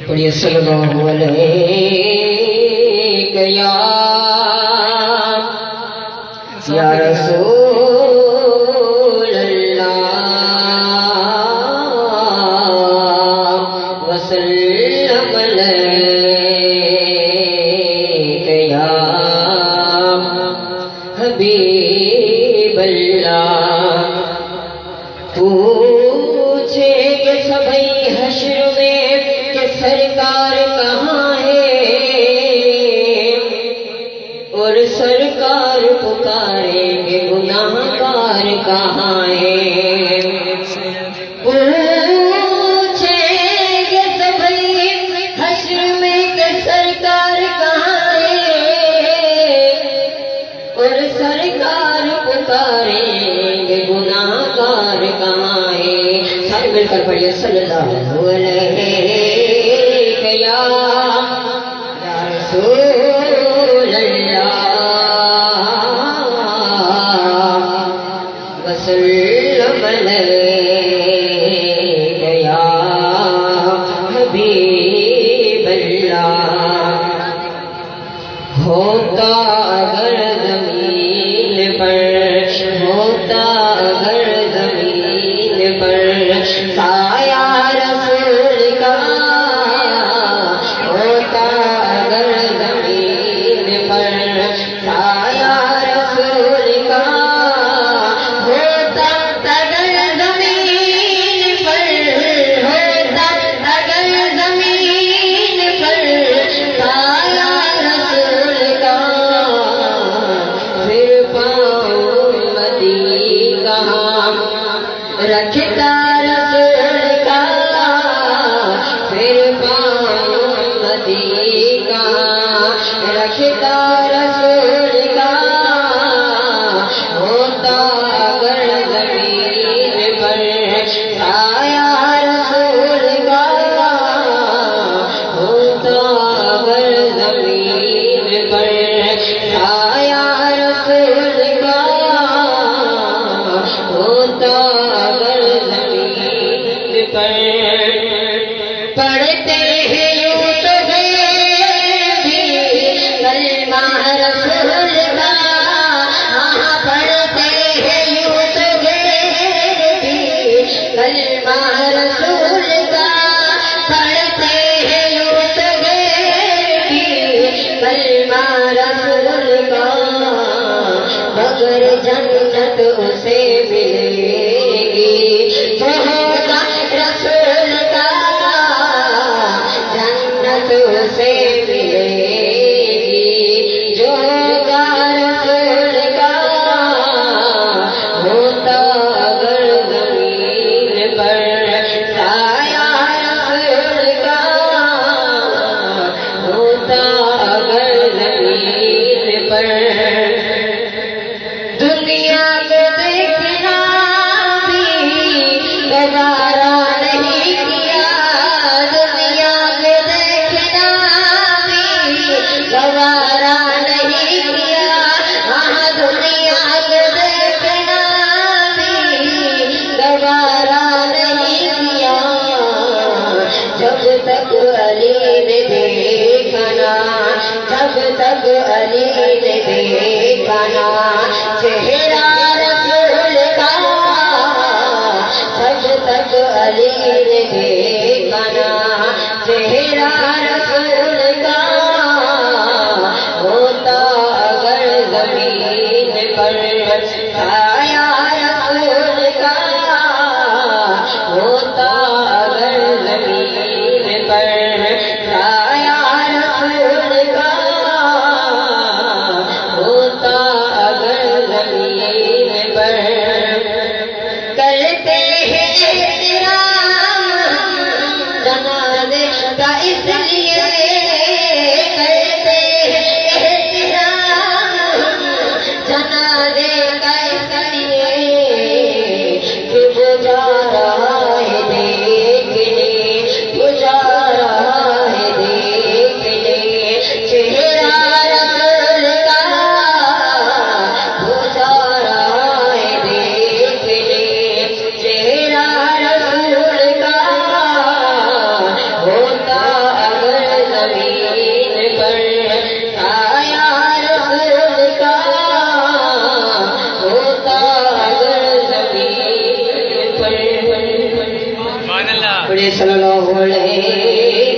پڑھیے صلی اللہ علیہ یا رسول اللہ وسلم علیک یا حبیب اللہ پوچھے کہ سبھی حشر میں کہ سرکار کہاں ہے اور سرکار پکاریں گے گناہگار کہاں ہے پوچھیں گے سبھی حشر میں کہ سرکار کہاں ہے اور سرکار پکاریں گے گناہگار کہاں ہے سارے مل کر پڑھیے صلی اللہ علیہ یا رسول اللہ وسلم علیک یا حبیب اللہ ہوتا اگر زمین پر ہوتا اگر زمین پر سایہ رسول کا ہوتا اگر زمین پر سایہ رسول کا ہوتا اگر زمین پر ہوتا اگر زمین پر سایہ رسول کا پھر پاؤں مدی کہاں رکھتا رسول کا پھر پاؤں مدی کہاں رکھتا رسول کا ہوتا اگر زمین پر سایہ رسول کا ہوتا اگر زمین پر سایہ رسول کا ہوتا اگر زمین پر پڑھتے ہیں یوں تو بھی کلمہ رسول کا پڑھتے ہیں یوں تو بھی کلمہ رسول کا پڑھتے ہیں یوں تو بھی کلمہ رسول کا مگر جنت اسے ملے گی جو ہوگا رسول کا جنت اسے ملے گی جو ہوگا رسول کا ہوتا اگر زمین پر سایہ رسول کا ہوتا اگر زمین پر دنیا کو دیکھنا بھی گوارا نہیں کیا دنیا کو دیکھنا بھی گوارا نہیں کیا دنیا کو دیکھنا بھی گوارا نہیں کیا جب تک علی نے دیکھا نا جب تک علی نے دیکھا نا چہرہ رسول کا جب تک علی نے دیکھا نا چہرہ رسول کا ہوتا اگر زمین پر سایہ رسول کا ہوتا اگر زمین پر سایہ رسول کا ہوتا اگر زمین پر کرتے ہیں احترام جنازے کا اس لیے کرتے ہیں احترام جنازے کا اس لیے کہ وہ جا رہا ہے دیکھنے وہ جا رہا ہے دیکھنے چہرہ رسول کا وہ جا رہا ہے دیکھنے چہرہ رسول بڑے صلی اللہ علیہ